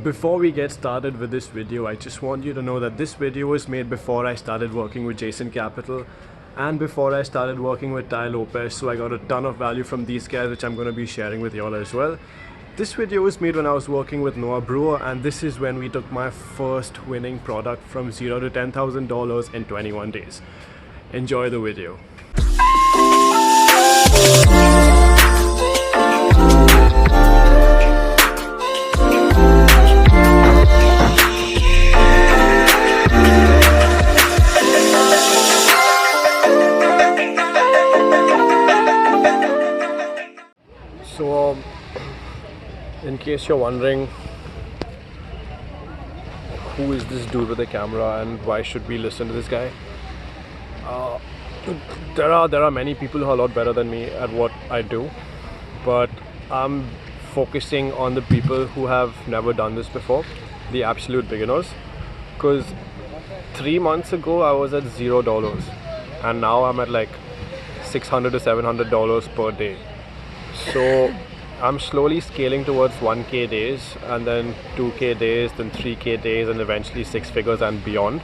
Before we get started with this video, I just want you to know that this video was made before I started working with Jason Capital and before I started working with Ty Lopez, so I got a ton of value from these guys, which I'm going to be sharing with y'all as well. This video was made when I was working with Noah Brewer, and this is when we took my first winning product from $0 to $10,000 in 21 days. Enjoy the video. So, in case you're wondering who is this dude with the camera and why should we listen to this guy, there are many people who are a lot better than me at what I do, but I'm focusing on the people who have never done this before, the absolute beginners. Because 3 months ago I was at $0 and now I'm at like $600 to $700 per day. So I'm slowly scaling towards 1K days, and then 2K days, then 3K days, and eventually 6 figures and beyond.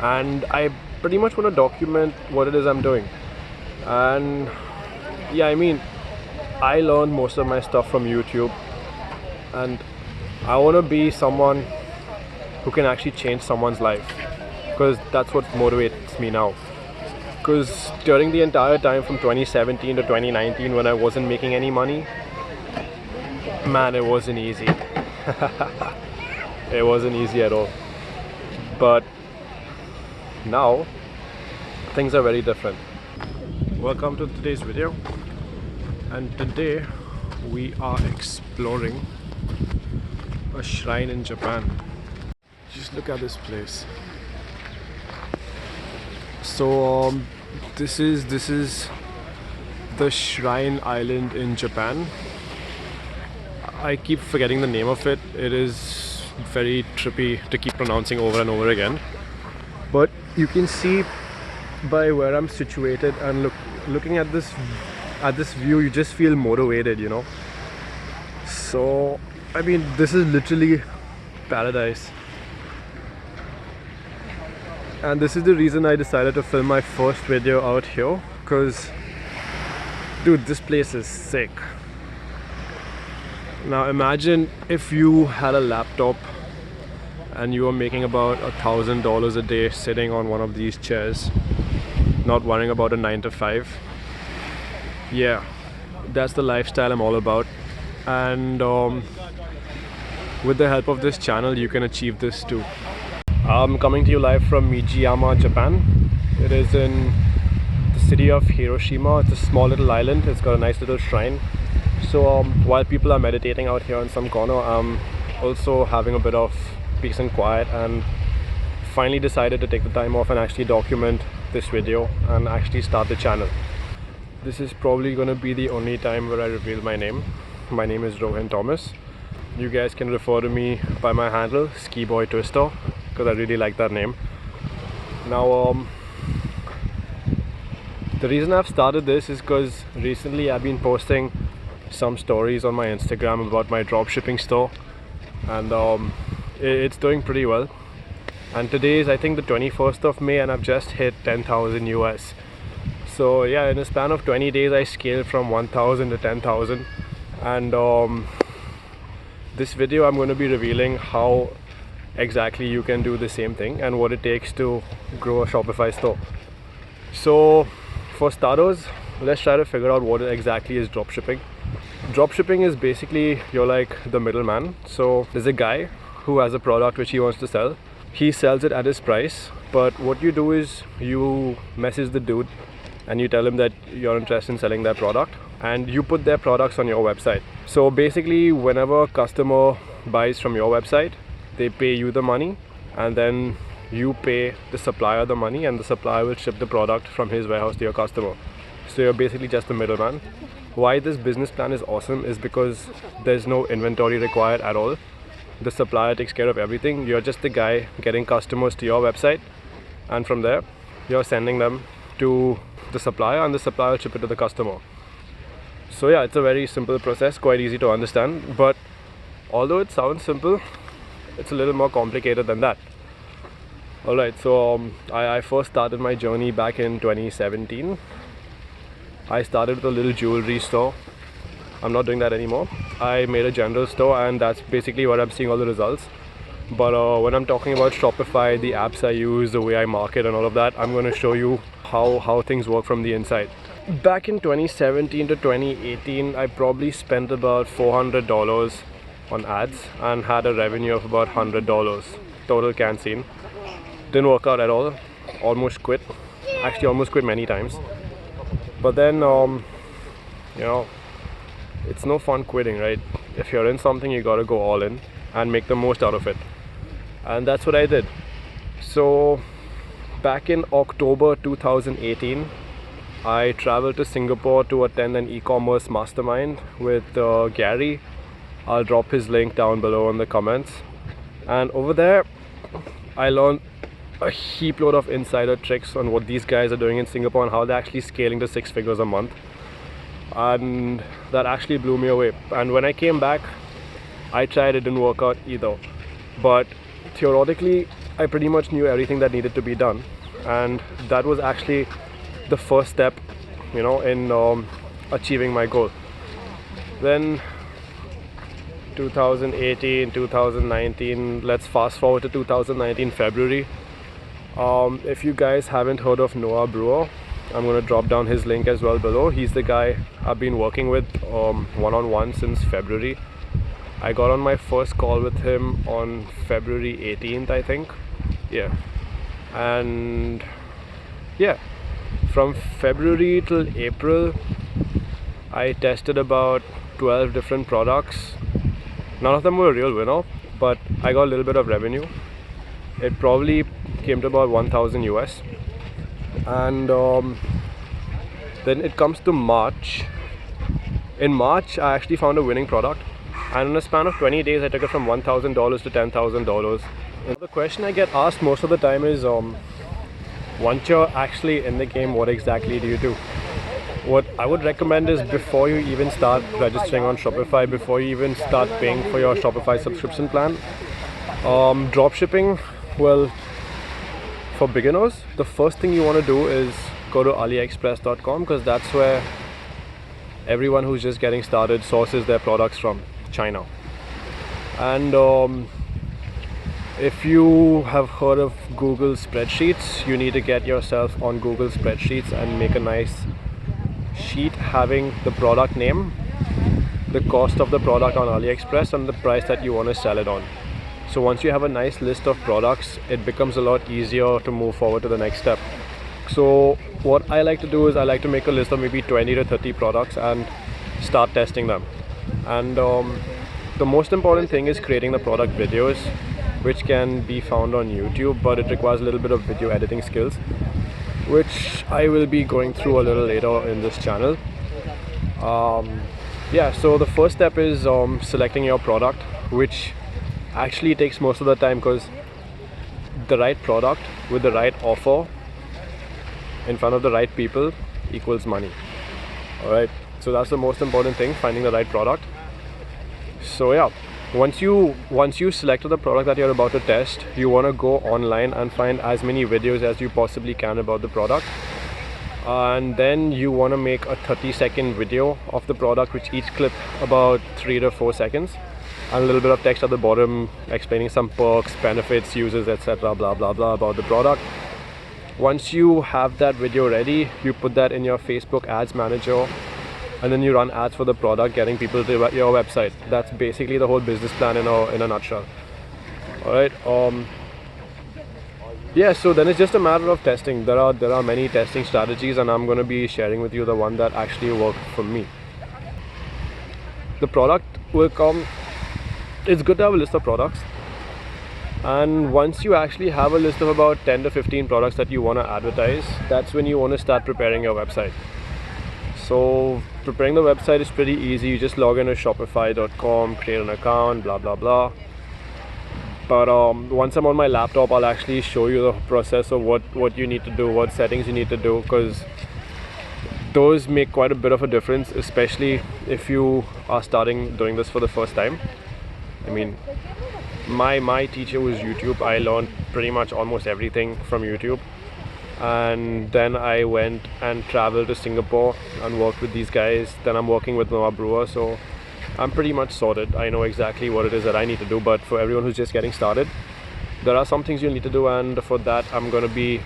And I pretty much want to document what it is I'm doing. And yeah, I mean, I learned most of my stuff from YouTube, and I want to be someone who can actually change someone's life, because that's what motivates me now. Because during the entire time from 2017 to 2019, when I wasn't making any money, man, it wasn't easy. It wasn't easy at all. But now things are very different. Welcome to today's video, and today we are exploring a shrine in Japan. Just look at this place. So this is the Shrine Island in Japan. I keep forgetting the name of it. It is very trippy to keep pronouncing over and over again. But you can see by where I'm situated and looking at this view, you just feel motivated, you know. So I mean, this is literally paradise. And this is the reason I decided to film my first video out here, because dude, this place is sick. Now imagine if you had a laptop and you were making about $1,000 a day sitting on one of these chairs, not worrying about a 9 to 5. Yeah, that's the lifestyle I'm all about. And with the help of this channel, you can achieve this too. I'm coming to you live from Mijiyama, Japan. It is in the city of Hiroshima. It's a small little island. It's got a nice little shrine. So while people are meditating out here in some corner, I'm also having a bit of peace and quiet, and finally decided to take the time off and actually document this video and actually start the channel. This is probably going to be the only time where I reveal my name. My name is Rohan Thomas. You guys can refer to me by my handle, Skiiboytwister, because I really like that name. Now the reason I've started this is because recently I've been posting some stories on my Instagram about my dropshipping store, and it's doing pretty well. And today is, I think, the 21st of May, and I've just hit 10,000 US. So yeah, in a span of 20 days I scaled from 1,000 to 10,000. And this video I'm going to be revealing how exactly you can do the same thing and what it takes to grow a Shopify store. So for starters, let's try to figure out what exactly is dropshipping. Dropshipping is basically, you're like the middleman. So there's a guy who has a product which he wants to sell. He sells it at his price, but what you do is you message the dude and you tell him that you're interested in selling their product, and you put their products on your website. So basically, whenever a customer buys from your website, they pay you the money, and then you pay the supplier the money, and the supplier will ship the product from his warehouse to your customer. So you're basically just the middleman. Why this business plan is awesome is because there's no inventory required at all. The supplier takes care of everything. You're just the guy getting customers to your website, and from there you're sending them to the supplier, and the supplier will ship it to the customer. So yeah, it's a very simple process, quite easy to understand. But although it sounds simple, it's a little more complicated than that. Alright, so I first started my journey back in 2017. I started with a little jewelry store. I'm not doing that anymore. I made a general store, and that's basically where I'm seeing all the results. But when I'm talking about Shopify, the apps I use, the way I market and all of that, I'm going to show you how things work from the inside. Back in 2017 to 2018, I probably spent about $400 on ads and had a revenue of about $100 total can scene. Didn't work out at all. Almost quit. Actually, almost quit many times. But then, it's no fun quitting, right? If you're in something, you gotta go all in and make the most out of it. And that's what I did. So back in October 2018, I traveled to Singapore to attend an e-commerce mastermind with Gary. I'll drop his link down below in the comments. And over there, I learned a heap load of insider tricks on what these guys are doing in Singapore and how they're actually scaling to 6 figures a month. And that actually blew me away. And when I came back, I tried, it didn't work out either. But theoretically, I pretty much knew everything that needed to be done, and that was actually the first step, in achieving my goal. Then 2018, 2019, let's fast forward to 2019 February. If you guys haven't heard of Noah Brewer, I'm going to drop down his link as well below. He's the guy I've been working with one-on-one since February. I got on my first call with him on February 18th, I think. Yeah. And yeah, from February till April, I tested about 12 different products. None of them were a real winner, but I got a little bit of revenue. It probably came to about 1,000 US. And then it comes to March. In March, I actually found a winning product, and in a span of 20 days, I took it from $1,000 to $10,000. The question I get asked most of the time is, once you're actually in the game, what exactly do you do? What I would recommend is, before you even start registering on Shopify, before you even start paying for your Shopify subscription plan, dropshipping, well, for beginners, the first thing you want to do is go to aliexpress.com, because that's where everyone who's just getting started sources their products from, China. And if you have heard of Google Spreadsheets, you need to get yourself on Google Spreadsheets and make a nice sheet having the product name, the cost of the product on AliExpress, and the price that you want to sell it on. So once you have a nice list of products, it becomes a lot easier to move forward to the next step. So what I like to do is I like to make a list of maybe 20 to 30 products and start testing them. And the most important thing is creating the product videos, which can be found on YouTube, but it requires a little bit of video editing skills, which I will be going through a little later in this channel. Yeah, so the first step is selecting your product, which actually takes most of the time, because the right product with the right offer in front of the right people equals money. Alright, so that's the most important thing, finding the right product. So yeah, once you selected the product that you're about to test, you want to go online and find as many videos as you possibly can about the product. And then you want to make a 30-second video of the product, which each clip about 3 to 4 seconds, and a little bit of text at the bottom explaining some perks, benefits, uses, etc., blah blah blah about the product. Once you have that video ready, you put that in your Facebook ads manager, and then you run ads for the product, getting people to your website. That's basically the whole business plan in a nutshell. Alright, yeah, so then it's just a matter of testing. There are many testing strategies, and I'm going to be sharing with you the one that actually worked for me. The product will come. It's good to have a list of products, and once you actually have a list of about 10 to 15 products that you want to advertise, that's when you want to start preparing your website. So preparing the website is pretty easy. You just log in to shopify.com, create an account, blah blah blah. But once I'm on my laptop, I'll actually show you the process of what you need to do, what settings you need to do, because those make quite a bit of a difference, especially if you are starting doing this for the first time. I mean, my teacher was YouTube. I learned pretty much almost everything from YouTube, and then I went and traveled to Singapore and worked with these guys. Then I'm working with Noah Brewer, so I'm pretty much sorted. I know exactly what it is that I need to do, but for everyone who's just getting started, there are some things you need to do, and for that I'm going to be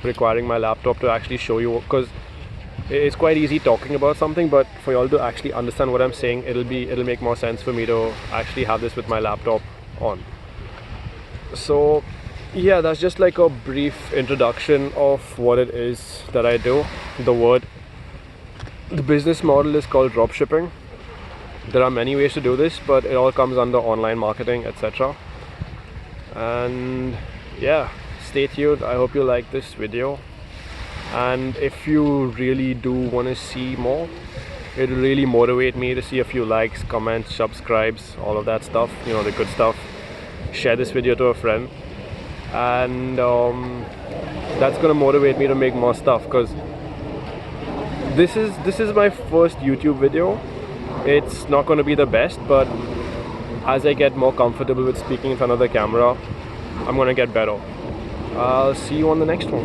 requiring my laptop to actually show you, because it's quite easy talking about something, but for y'all to actually understand what I'm saying, it'll make more sense for me to actually have this with my laptop on. So yeah, that's just like a brief introduction of what it is that I do. The business model is called dropshipping. There are many ways to do this, but it all comes under online marketing, etc. And yeah, stay tuned. I hope you like this video, and if you really do want to see more, it'll really motivate me to see a few likes, comments, subscribes, all of that stuff, you know, the good stuff. Share this video to a friend, and that's gonna motivate me to make more stuff, because this is my first YouTube video. It's not going to be the best, but as I get more comfortable with speaking in front of the camera, I'm going to get better. I'll see you on the next one.